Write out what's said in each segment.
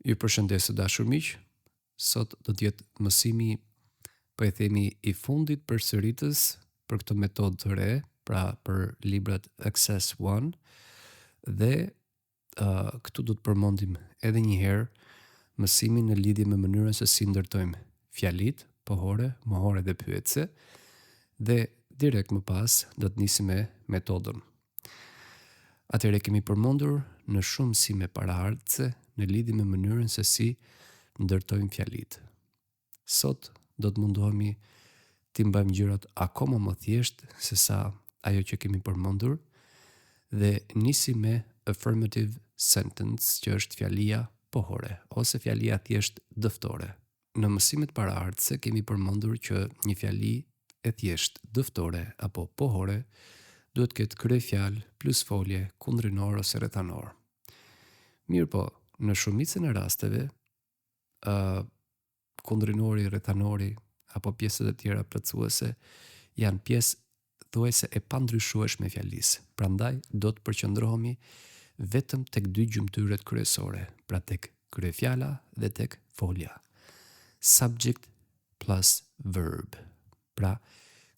Ju përshëndes të dashur miq. Sot do të jetë mësimi, po e themi, i fundit për sëritës për këtë metodë të re, pra për librat Access One, dhe këtu do të përmendim edhe një herë mësimin në lidhje me mënyrën se si ndërtojmë fjalit, pohore, mohore dhe pyetse, dhe direkt më pas do të nisim me metodën. Atëherë kemi përmendur në shumë mësime paraardhëse në lidhje me mënyrën se si ndërtojmë fjalit. Sot do të mundohemi të mbajmë gjërat akoma më thjesht se sa ajo që kemi përmendur dhe nisim me affirmative sentence, që është fjalia pohore ose fjalia thjesht dëftore. Në mësimet paraardhëse kemi përmendur që një fjali e thjesht dëftore apo pohore duhet ketë kryefjalë plus folje kundrinor ose rrethanor. Mirë po, në shumicën e rasteve, kundrinori, rrethanori apo pjesët e tjera plotësuese janë pjesë thuajse e pandryshueshme e fjalisë. Prandaj do të përqendrohemi vetëm tek dy gjymtyret kryesore, pra tek kryefjala dhe tek folja. Subject plus verb. Pra,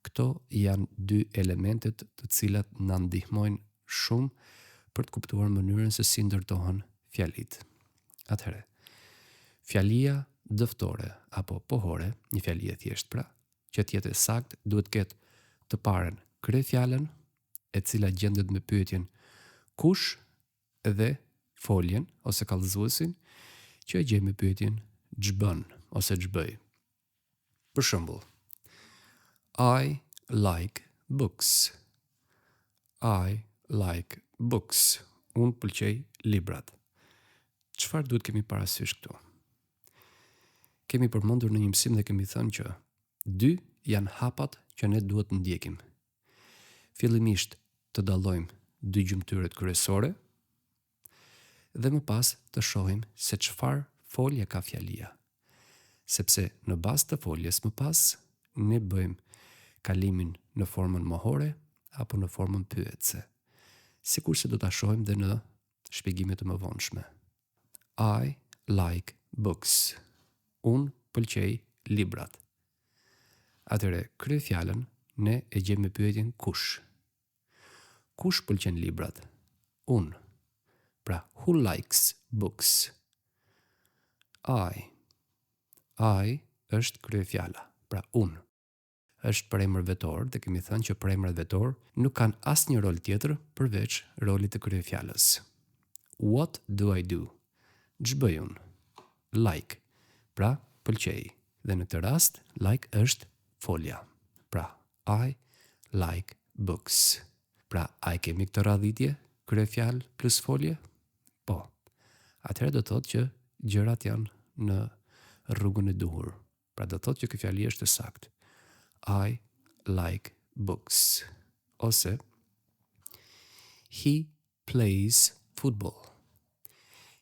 këto janë dy elementet të cilat na ndihmojnë shumë për të kuptuar mënyrën se si ndërtohen fjalit. Atëherë, fjalia dëftore apo pohore, një fjali e thjesht pra, që të jetë sakt, duhet ketë të parën kryefjalën, e cila gjendet me pyetjen kush, dhe foljen ose kallëzuesin, që e gjej me pyetjen ç'bën ose ç'bëj. Për shembull, I like books. I like books. Unë pëlqej librat. Çfarë duhet kemi parasysh këtu? Kemi përmendur në një mësim dhe kemi thënë që dy janë hapat që ne duhet të ndjekim. Fillimisht të dallojmë dy gjymtyret kryesore dhe më pas të shohim se çfarë folje ka fjalia. Sepse në bazë të foljes më pas ne bëjmë kalimin në formën mohore apo në formën pyetse. Sikurse do ta shohim dhe në shpjegimet e mëvonshme. I like books. Unë pëlqej librat. Atëre, kryefjalën ne e gjejmë me pyetjen kush. Kush pëlqen librat? Unë. Pra, who likes books? I. I është kryefjala. Pra, unë. Është premër vetor dhe kemi thënë që premrat vetor nuk kanë asnjë rol tjetër përveç rolit të kryefjalës. What do I do? Ç'bëj unë? Like. Pra, pëlqej. Dhe në këtë rast, like është folja. Pra, I like books. Pra, a i kemi këtë radhitje, kryefjalë plus folje? Po. Atëherë do thotë që gjërat janë në rrugën e duhur. Pra, do thotë që ky fjali është e saktë. I like books. Ose, he plays football.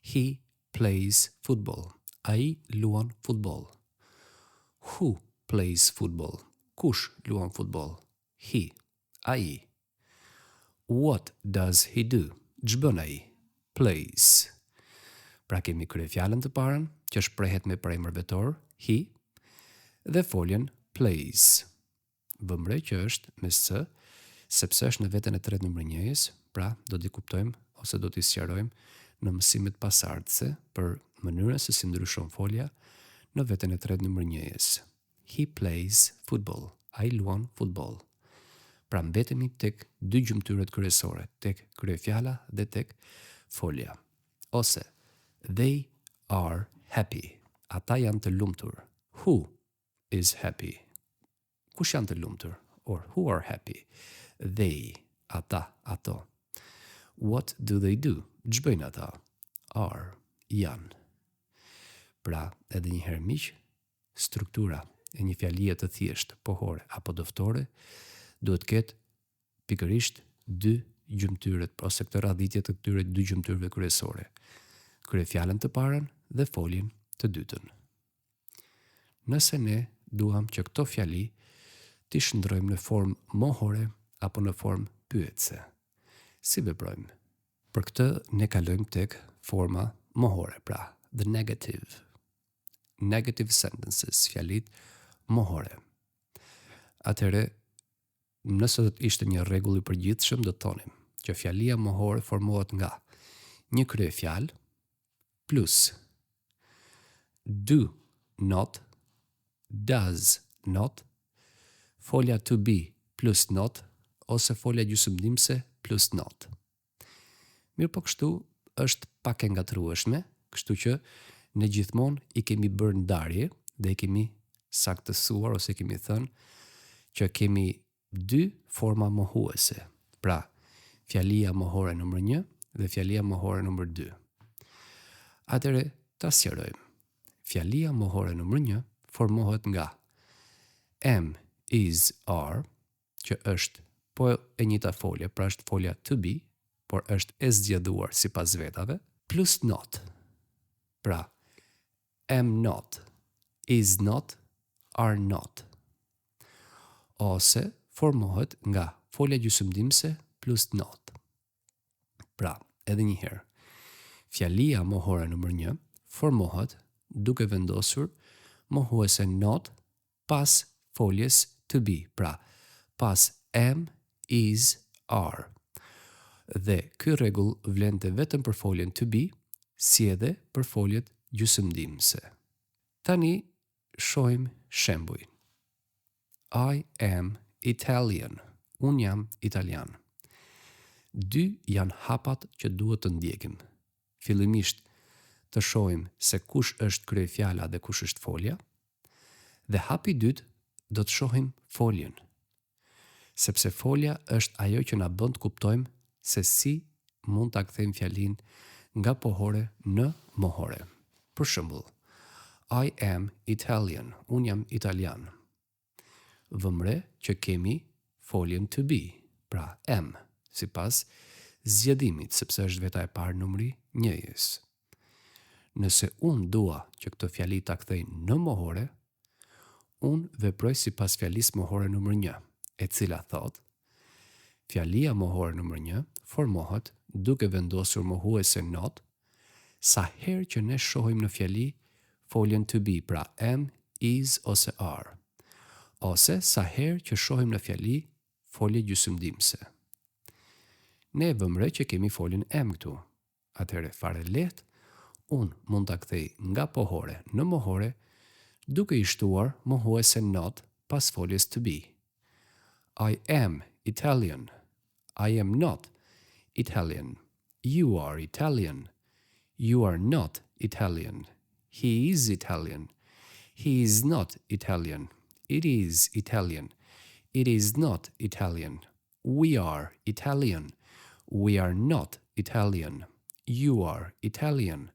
He plays football. Ai luan futboll. Who plays football? Kush luan futboll? He. Ai. What does he do? Ç'bën ai? Plays. Pra kemi kryefjalën të parën, që shprehet me premër vetor, he, dhe foljen plays. Vëmre që është me s, sepse është në veten e tretë në mrënjëjes, pra do t'i kuptojmë ose do t'i sqarojmë në mësimet pasardhëse për mënyrën se si ndryshon folja në veten e tretë në mrënjëjes. He plays football. Ai luan futboll. Pra mbetemi tek dy gjymtyret kryesore, tek kryefjala dhe tek folja. Ose, they are happy. Ata janë të lumtur. Who is happy? Kush janë të lumtur? Or who are happy? They, ata, ato. What do they do? Ç'bëjnë ata? Are, janë. Pra, edhe një herë miq, struktura e një fjalie të thjeshtë, pohore apo dëftore, duhet ketë pikërisht dy gjymtyret, ose këtë radhitje të këtyre dy gjymtyreve kryesore. Kryefjalën të parën dhe foljen të dytën. Nëse ne duam që këto fjali t'i shndrojmë në formë mohore apo në formë pyetse, si veprojmë? Për këtë ne kalojmë tek forma mohore, pra the negative. Negative sentences, fjalit mohore. Atëre, nëse do të ishte një rregull i përgjithshëm, do të thonim që fjalia mohore formohet nga një kryefjalë plus do not, does not, folja to be plus not, ose folja gjysmëdhënëse plus not. Mirë po kështu është pak e ngatrueshme, kështu që ne gjithmonë i kemi bërë ndarje dhe i kemi saktësuar ose kemi thënë që kemi dy forma mohuese. Pra, fjalia mohore nëmër 1 dhe fjalia mohore nëmër 2. Atëre, ta sqarojmë. Fjalia mohore nëmër 1 formohet nga am, is, are, që është po e njëjta folje, pra është folja to be, por është e zgjedhuar sipas vetave, plus not. Pra, am not, is not, are not. Ose formohet nga folja gjysmëdhënëse plus not. Pra, edhe një herë, fjalia mohore nëmër 1 formohet duke vendosur mohuese not pas foljes to be, pra pas am, is, are. Dhe ky rregull vlente vetëm për foljen to be, si edhe për foljet gjysmëdhënëse. Tani shohim shembuj. I am Italian. Unë jam italian. Dy janë hapat që duhet të ndjekim. Fillimisht të shohim se kush është kryefjala dhe kush është folja, dhe hapi i dytë do të shohim foljen. Sepse folja është ajo që na bën të kuptojmë se si mund ta kthejmë fjalin nga pohore në mohore. Për shembull, I am Italian. Unë jam italian. Vëmre që kemi foljen to be, pra am, sipas zgjedhimit, sepse është veta e parë numri 1-s. Nëse unë dua që këtë fjali ta kthej në mohore, unë veproj sipas fjalisë mohore numër 1, e cila thot: fjalia mohore numër 1 formohet duke vendosur mohuese not sa herë që ne shohim në fjali foljen to be, pra am, is ose are, ose sa herë që shohim në fjali folje gjysmëdhënëse. Ne vëmre që kemi foljen am këtu. Atëherë fare lehtë, unë mund ta kthej nga pohore në mohore duke i shtuar mohuese not pas foljes to be. I am Italian. I am not Italian. You are Italian. You are not Italian. He is Italian. He is not Italian. It is Italian. It is not Italian. We are Italian. We are not Italian. You are Italian.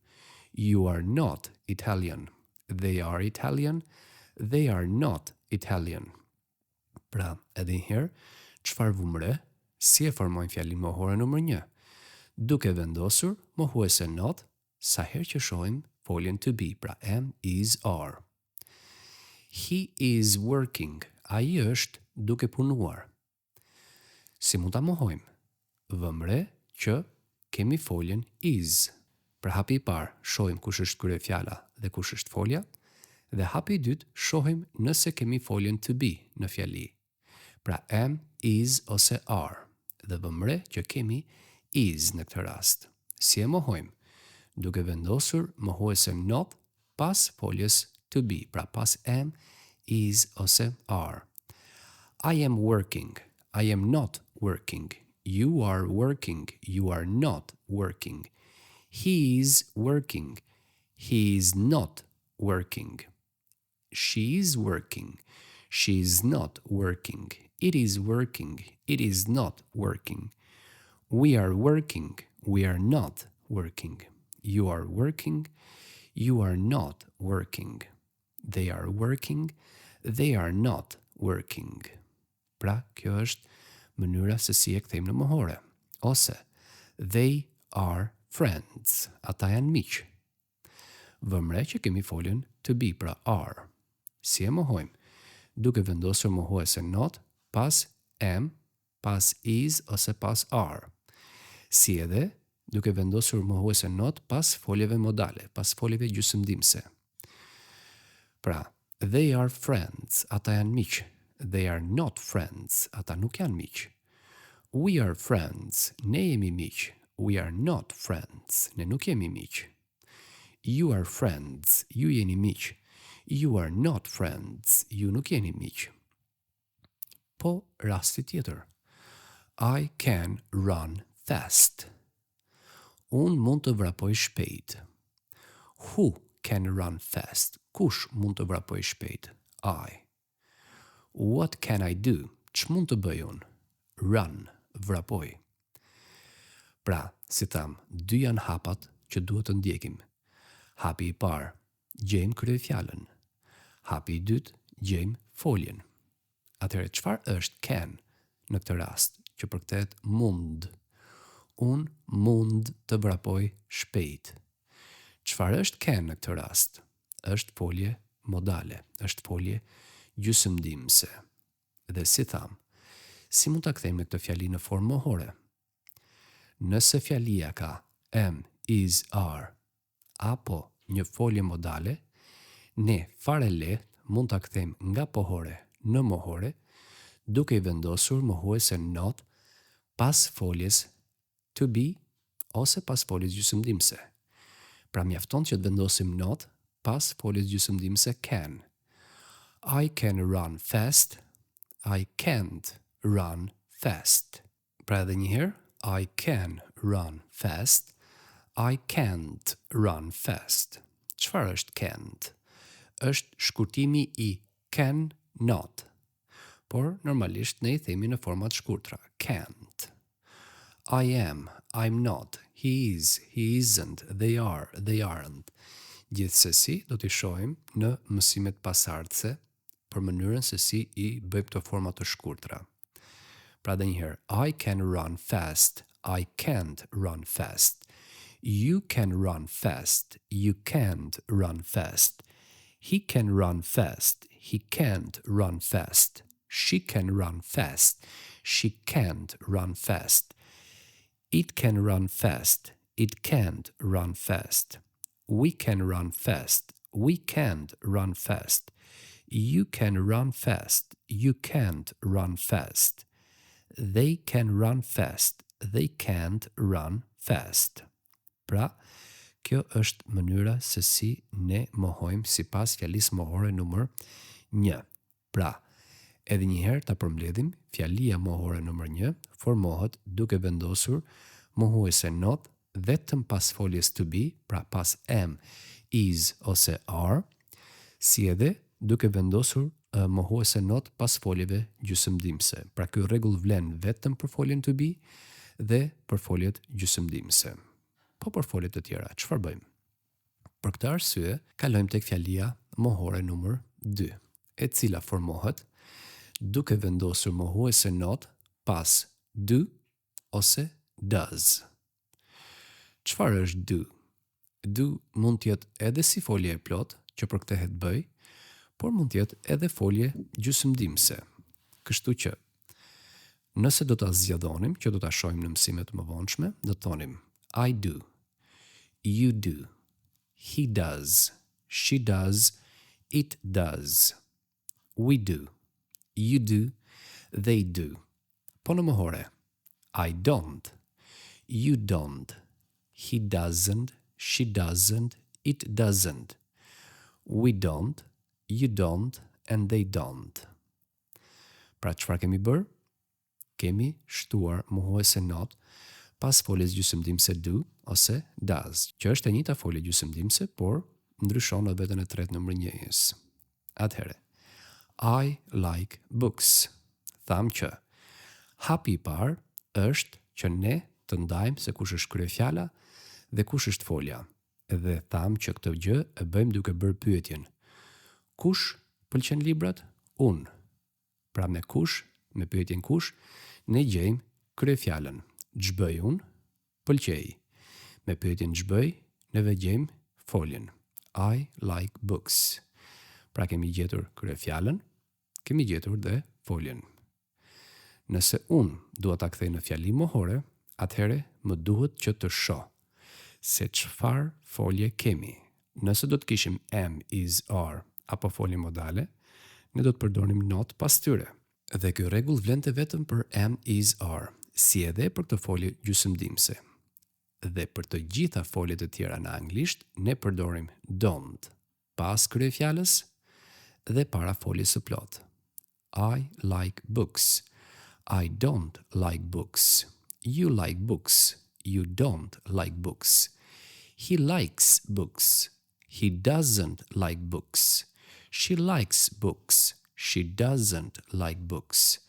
You are not Italian. They are Italian. They are not Italian. Pra, edhe një herë, çfarë vëmre, si e formojnë fjalin mohore numër 1? Duke vendosur mohuese not sa herë që shohim foljen to be, pra am, is, are. He is working. Ai është duke punuar. Si mund ta mohojmë? Vëmre që kemi foljen is. Për hapi i parë shohim kush është kryefjala dhe kush është folja, dhe hapi i dytë shohim nëse kemi foljen to be në fjali. Pra am, is ose are. Dhe vëmre që kemi is në këtë rast. Si e mohojmë? Duke vendosur mohuese not pas foljes to be, pra pas am, is ose are. I am working. I am not working. You are working. You are not working. He is working. He is not working. She is working. She is not working. It is working. It is not working. We are working. We are not working. You are working. You are not working. They are working. They are not working. Pra, kjo është mënyra se si e kthejmë në mohore. Ose, they are friends. Ata janë miq. Vëmre që kemi foljen to be, pra are. Si e mohojmë? Duke vendosur mohuese not pas am, pas is ose pas are. Si edhe duke vendosur mohuese not pas foljeve modale, pas foljeve gjysmëdimse. Pra, they are friends, ata janë miq. They are not friends, ata nuk janë miq. We are friends, ne jemi miq. We are not friends, ne nuk jemi miq. You are friends, ju jeni miq. You are not friends, ju nuk jeni miq. Po rasti tjetër. I can run fast. Unë mund të vrapoj shpejt. Who can run fast? Kush mund të vrapoj shpejt? I. What can I do? Që mund të bëj unë? Run, vrapoj. Pra, si tham, dy janë hapat që duhet të ndjekim. Hapi i parë, gjejmë kryefjalën. Hapi i dytë, gjejmë foljen. Atëherë, çfarë është can në këtë rast, që përkthehet mund? Unë mund të vrapoj shpejt. Çfarë është can në këtë rast? Është folje modale, është folje gjysmëdimse. Dhe si tham, si mund ta kthejmë këtë fjali në formë mohore? Nëse fjalia ka am, is, are, apo një folje modale, ne fare lehtë mund ta kthejmë nga pohore në mohore, duke i vendosur mohuese not pas foljes to be ose pas foljes gjysmëdimse. Pra mjafton që të vendosim not pas foljes gjysmëdimse can. I can run fast. I can't run fast. Pra edhe një herë, I can run fast. I can't run fast. Çfarë është can't? Është shkurtimi i can not. Por normalisht ne i themi në format shkurtra. Can't. I am, I'm not, he is, he isn't, they are, they aren't. Gjithsesi do t'i shohim në mësimet pasardhëse për mënyrën se si i bëjmë këto forma të shkurtra. Pra edhe një herë, I can run fast, I can't run fast. You can run fast, you can't run fast. He can run fast, he can't run fast. She can run fast, she can't run fast. It can run fast, it can't run fast. We can run fast, we can't run fast. You can run fast, you can't run fast. They can run fast, they can't run fast. Pra, kjo është mënyra se si ne mohojmë sipas fjalisë mohore numër 1. Pra, edhe një herë ta përmbledhim, fjalia mohore numër 1 formohet duke vendosur mohuese not vetëm pas foljes to be, pra pas am, is ose are, si edhe duke vendosur mohuese not pas foljeve gjysmëdimse. Pra ky rregull vlen vetëm për foljen to be dhe për foljet gjysmëdimse. Po për foljet të tjera, çfarë bëjmë? Për këtë arsye, kalojmë tek fjalia mohore numër 2, e cila formohet duke vendosur mohuese not pas do ose does. Çfarë është do? Do mund të jetë edhe si folje e plot, që përkthehet bëj, por mund të jetë edhe folje gjysmëdimse. Kështu që, nëse do ta zgjadonim, që do ta shohim në mësimet më vonshme, do të thonim I do, you do, he does, she does, it does, we do, you do, they do. Po në mohore, I don't, you don't, he doesn't, she doesn't, it doesn't, we don't, you don't, and they don't. Pra çfarë kemi bërë? Kemi shtuar mohuese not pas foljes gjysmëdimse do ose does, që është e njëjta folje gjysmëdimse, por ndryshon në vetën e tretë në mënyrës. Atëherë, I like books. Tham që hapi i parë është që ne të ndajmë se kush është kryefjala dhe kush është folja. Dhe tham që këtë gjë e bëjmë duke bërë pyetjen. Kush pëlqen librat? Unë. Pra me kush, me pyetjen kush, ne gjejmë kryefjalën. Ç'bëj unë? Pëlqej. Me pyetjen ç'bëj, ne gjejmë foljen. I like books. Pra kemi gjetur kryefjalën, kemi gjetur dhe foljen. Nëse unë dua ta kthej në fjali mohore, atëhere më duhet që të shoh se çfarë folje kemi. Nëse do të kishim am, is, are apo folje modale, ne do të përdorim not pas tyre. Dhe ky rregull vlente vetëm për am, is, are, si edhe për këtë folje gjysmëdimëse. Dhe për të gjitha foljet e tjera në anglisht, ne përdorim don't pas kryefjalës dhe para foljes së plotë. I like books. I don't like books. You like books. You don't like books. He likes books. He doesn't like books. She likes books. She doesn't like books.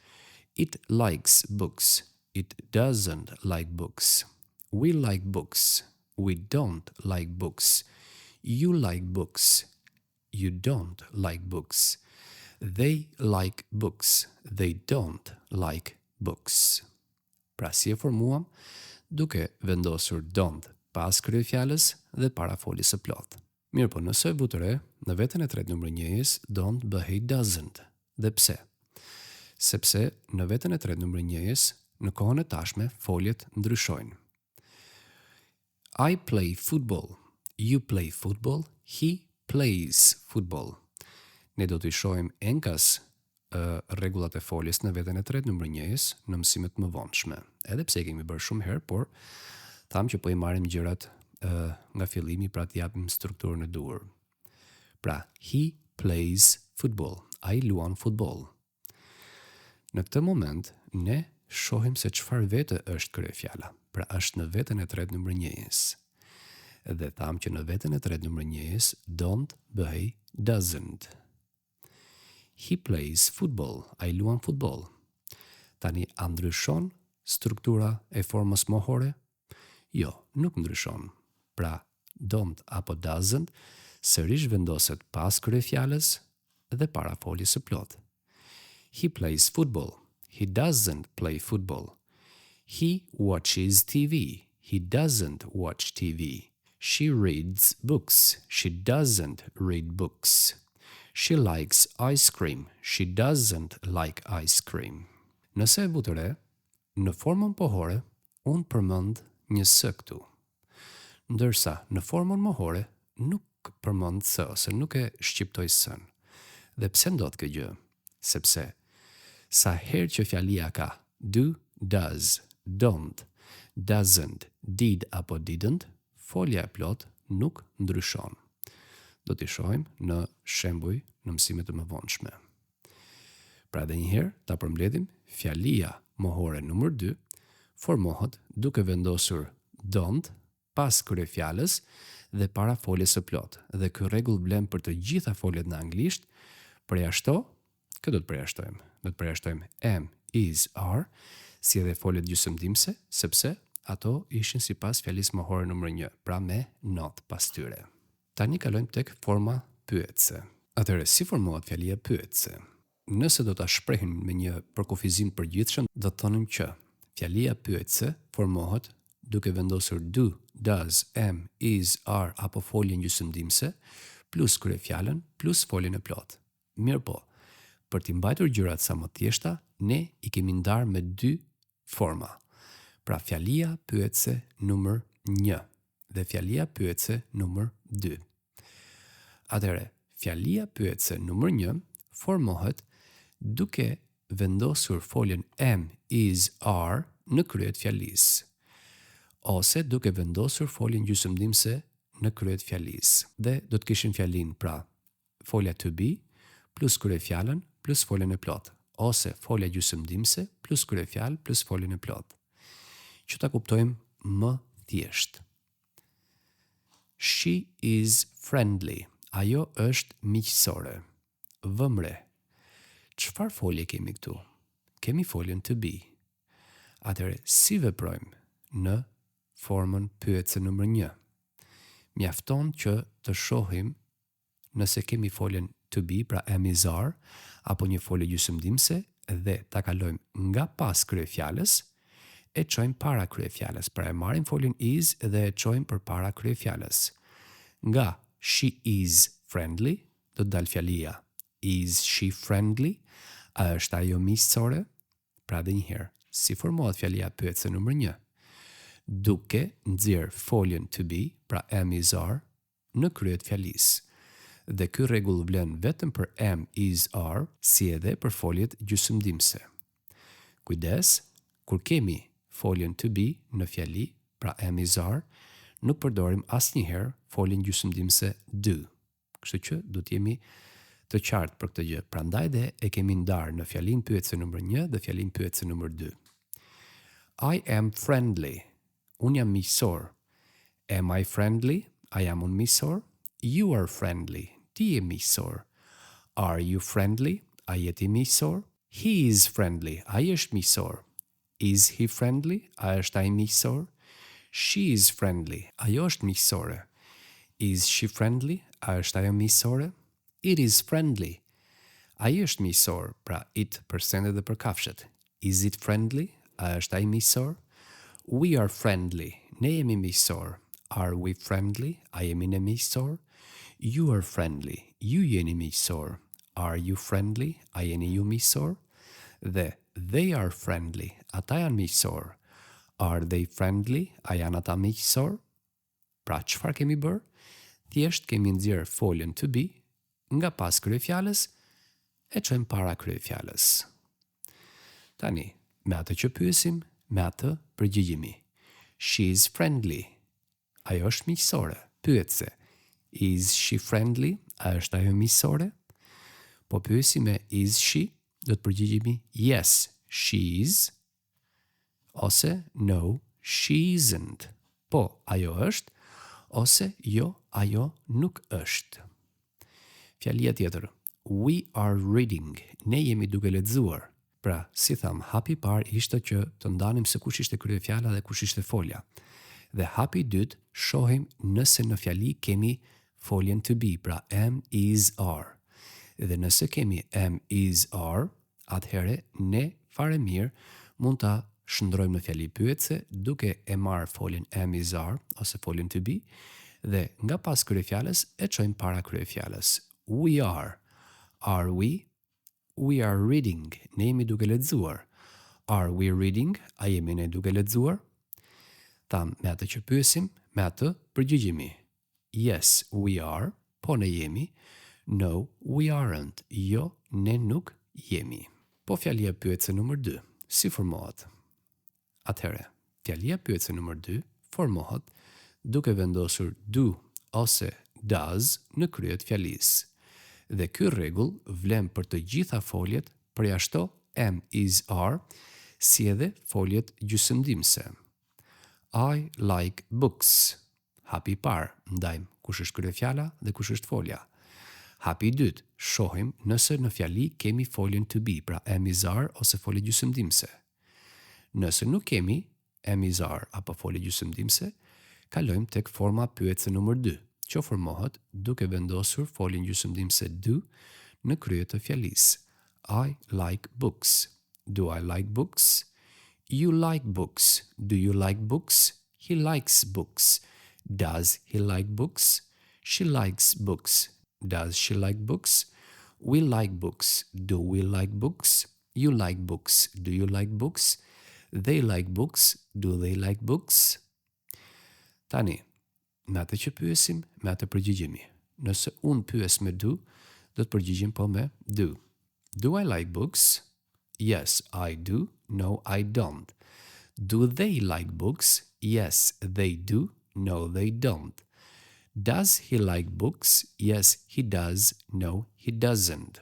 It likes books. It doesn't like books. We like books. We don't like books. You like books. You don't like books. They like books. They don't like books. Pra si e formuam, duke vendosur don't pas kryefjalës dhe para foljes së plotë. Mirë po, nëse e vutëre, në veten e tretë numër njëjës, don't bëhej doesn't. Dhe pse? Sepse në veten e tretë numër njëjës, në kohën e tashme, foljet ndryshojnë. I play football. You play football. He plays football. Ne do të shohim enkas rregullat e foljes në veten e tretë numër njëjës në mësimet më vonshme. Edhe pse e kemi bërë shumë herë, por tham që po i marrim gjërat nga fillimi, pra të japim strukturën e duhur. Pra, he plays football. Ai luan futboll. Në këtë moment, ne shohim se çfarë vete është kryefjala. Pra, është në veten e tretë numër njëjës. Dhe tham që në veten e tretë numër njëjës, don't bëhej doesn't. He plays football. Ai luan futboll. Tani, a ndryshon struktura e formës mohore? Jo, nuk ndryshon. Pra, don't apo doesn't sërish vendoset pas kryefjalës dhe para foljes së plotë. He plays football. He doesn't play football. He watches TV. He doesn't watch TV. She reads books. She doesn't read books. She likes ice cream. She doesn't like ice cream. Nëse e vutëre, në formën pohore, unë përmend një s këtu. Ndërsa në formën mohore nuk përmend s, ose nuk e shqiptoj s-ën. Dhe pse ndodh kjo gjë? Sepse sa herë që fjalia ka do, does, don't, doesn't, did apo didn't, folja e plot nuk ndryshon. Do t'i shohim në shembuj në mësimet e mëvonshme. Pra edhe një herë, ta përmbledhim, fjalia mohore numër 2 formohet duke vendosur don't pas kryefjalës dhe para foljes së plotë. Dhe ky rregull vlen për të gjitha foljet në anglisht. Përjashto, kë do të përjashtojmë? Do të përjashtojmë am, is, are, si edhe foljet gjysmëdimëse, sepse ato ishin sipas fjalisë mohore numër 1, pra me not pas tyre. Tani kalojmë tek forma pyetëse. Atëherë, si formohet fjalia pyetëse? Nëse do ta shprehim me një përkufizim të përgjithshëm, do të thonim që fjalia pyetëse formohet duke vendosur do, does, am, is, are apo foljen gjysmëdimëse plus kryefjalën plus foljen e plotë. Mirë po, për t'i mbajtur gjërat sa më thjeshta, ne i kemi ndarë me 2 forma. Pra fjalia pyetëse numër 1 dhe fjalia pyetëse numër 2. Atëherë, fjalia pyetëse numër 1 formohet duke vendosur foljen am, is, are në kryet fjalisë, ose duke vendosur foljen gjysmëdimëse në kryet fjalisë. Dhe do të kishim fjalin, pra, folja to be plus kryefjalën plus foljen e plotë, ose folja gjysmëdimëse plus kryefjalë plus foljen e plotë. Që ta kuptojmë më thjesht. She is friendly. Ajo është miqësore. Vëmre. Çfarë folje kemi këtu? Kemi foljen to be. Atëherë, si veprojmë në formën pyetëse numër 1? Mjafton që të shohim nëse kemi foljen to be, pra am, is, are, apo një folje gjysmëdimëse dhe ta kalojmë nga pas kryefjalës e çojmë para kryefjalës. Pra e marrim foljen is dhe e çojmë përpara kryefjalës. Nga she is friendly, do të dalë fjalia is she friendly? A është ajo miqësore? Pra edhe një herë, si formohet fjalia pyetëse numër 1? duke nxjerr foljen to be, pra am is are, në kryet fjalisë. Dhe ky rregull vlen vetëm për am is are, si edhe për foljet gjysmëdimse. Kujdes, kur kemi foljen to be në fjali, pra am is are, nuk përdorim asnjëherë foljen gjysmëdimse do. Kështu që do të jemi të qartë për këtë gjë. Prandaj dhe e kemi ndarë në fjalinë pyetëse numër 1 dhe fjalinë pyetëse numër 2. I am friendly. Unë jam miqësor. Am I friendly? A jam unë miqësor? You are friendly. Ti je miqësor. Are you friendly? A je ti miqësor? He is friendly. Ai është miqësor. Is he friendly? A është ai miqësor? She is friendly. Ajo është miqësore. Is she friendly? A është ajo miqësore? It is friendly. Ai është miqësor, pra it për sendet dhe për kafshët. Is it friendly? A është ai miqësor? We are friendly. Ne jemi miqësor. Are we friendly? A jemi ne miqësor? You are friendly. Ju jeni miqësor. Are you friendly? A jeni ju miqësor? Dhe they are friendly. Ata janë miqësor. Are they friendly? A janë ata miqësor? Pra çfarë kemi bërë? Thjesht kemi nxjerr foljen to be nga pas kryefjalës e çojmë para kryefjalës. Tani, me atë që pyesim, me atë përgjigjemi. She is friendly. Ajo është miqësore. Pyetse. Is she friendly? A është ajo miqësore? Po pyesim me is she, do të përgjigjemi yes, she is, ose no, she isn't. Po, ajo është, ose jo, ajo nuk është. Fjalia tjetër. We are reading. Ne jemi duke lexuar. Pra, si tham, hapi parë ishte që të ndanim se kush ishte kryefjala dhe kush ishte folja. Dhe hapi dytë, shohim nëse në fjali kemi foljen to be, pra am, is, are. Dhe nëse kemi am, is, are, atëhere ne fare mirë mund ta shndrojmë në fjali pyetëse duke e marrë foljen am, is, are, ose foljen to be, dhe nga pas kryefjalës e çojmë para kryefjalës. We are. Are we? We are reading. Ne jemi duke lexuar. Are we reading? A jemi ne duke lexuar? Tham, me atë që pyesim, me atë përgjigjemi. Yes, we are. Po ne jemi. No, we aren't. Jo, ne nuk jemi. Po fjalia pyetëse numër 2, si formohet? Atëherë, fjalia pyetëse numër 2 formohet duke vendosur do ose does në kryet fjalisë. Dhe ky rregull vlen për të gjitha foljet përjashto am, is, are, si edhe foljet gjysmëdimse. I like books. Hapi parë, ndajmë kush është kryefjala dhe kush është folja. Hapi dytë, shohim nëse në fjali kemi foljen to be, pra am, is, are ose folje gjysmëdimse. Nëse nuk kemi am, is, are apo folje gjysmëdimse, kalojmë tek forma pyetëse numër 2, që formohet duke vendosur foljen gjysmëdimse do në krye të fjalisë. I like books. Do I like books? You like books. Do you like books? He likes books. Does he like books? She likes books. Does she like books? We like books. Do we like books? You like books. Do you like books? They like books. Do they like books? Tani, me atë që pyesim, me atë përgjigjemi. Nëse unë pyes me do të përgjigjim po me do. Do I like books? Yes, I do. No, I don't. Do they like books? Yes, they do. No, they don't. Does he like books? Yes, he does. No, he doesn't.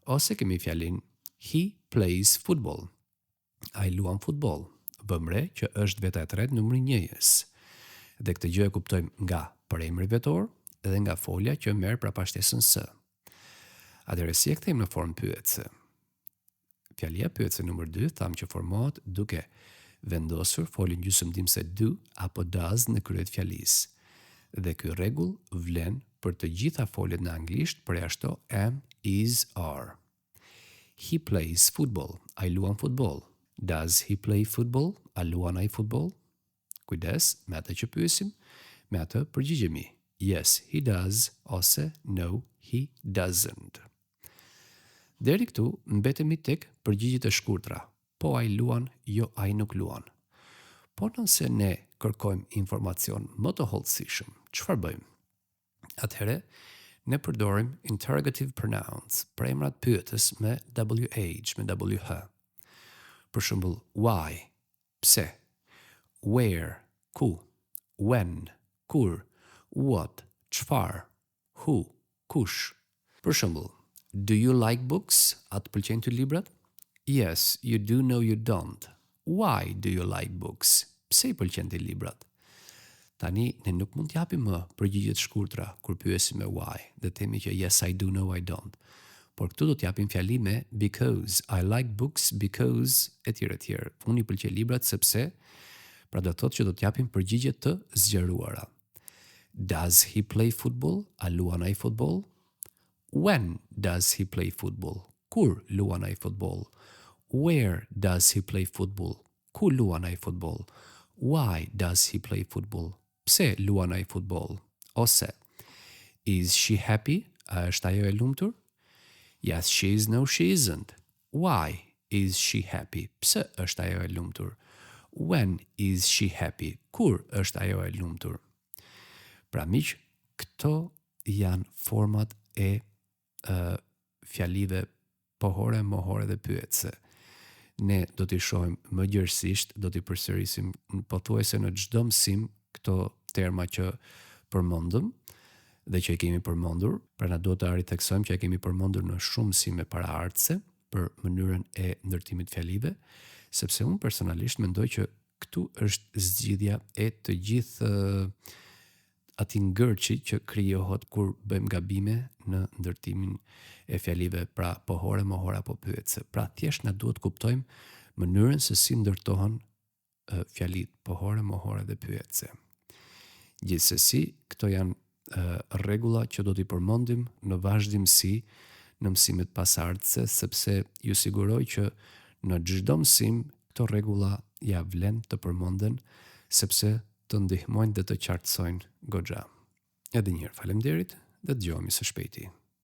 Ose kemi fjalin he plays football. Ai luan futboll. Vëmre që është veta e tretë numri 1-s. Dhe këtë gjë e kuptojmë nga përemri vetor dhe nga folja që merr prapashtesën s. Atëherë si e kthejmë në formë pyetëse? Fjalia pyetëse numër 2 tham që formohet duke vendosur foljen gjysmëdimse do apo does në krye të fjalisë. Dhe ky rregull vlen për të gjitha foljet në anglisht përjashto am, is, are. He plays football. Ai luan futboll. Does he play football? A luan ai futboll? Kujdes, me atë që pyesim, me atë përgjigjemi. Yes, he does, ose no, he doesn't. Deri këtu mbetemi tek përgjigjet e shkurtra. Po ai luan, jo ai nuk luan. Po nëse ne kërkojmë informacion më të hollësishëm, çfarë bëjmë? Atëherë, ne përdorim interrogative pronouns, pra emrat pyetës me WH, me WH. Për shembull, why, pse, where, ku, when, kur, what, çfarë, who, kush. Për shembull, do you like books? A të pëlqejnë ty librat? Yes, you do, no you don't. Why do you like books? Pse I pëlqejnë ty librat? Tani, ne nuk mund t'japim më përgjigjet shkurtra kur pyesim me why, dhe themi që yes, I do, no, I don't. Por këtu do t'japim fjali me because, I like books because, etj. Unë I pëlqej librat sepse, pra do thotë që do t'japim përgjigje të zgjeruara. Does he play football? A luan ai futboll? When does he play football? Kur luan ai futboll? Where does he play football? Ku luan ai futboll? Why does he play football? Pse luan ai futboll? Ose, is she happy? A është ajo e lumtur? Yes, she is, no, she isn't. Why is she happy? Pse është ajo e lumtur? When is she happy? Kur është ajo e lumtur? Pra miq, këto janë format e fjalive pohore, mohore dhe pyetëse. Ne do t'i shohim më gjerësisht, do t'i përsërisim pothuajse në çdo mësim këto terma që përmendëm dhe që I kemi përmendur, pra na duhet të ariteksojmë që e kemi përmendur në shumë mësime paraardhëse për mënyrën e ndërtimit fjalive, sepse unë personalisht mendoj që këtu është zgjidhja e të gjithë ati ngërçi që krijohet kur bëjmë gabime në ndërtimin e fjalive, pra pohore, mohore apo pyetëse. Pra thjesht na duhet kuptojmë mënyrën se si ndërtohen fjalit pohore, mohore dhe pyetëse. Gjithsesi, këto janë rregulla që do t'i përmendim në vazhdimsi në mësimet pasardhëse, sepse ju siguroj që në çdo mësim këto rregulla ja vlen të përmenden, sepse të ndihmojnë dhe të qartësojnë goxha. Edhe një herë faleminderit dhe dëgjohemi së shpejti.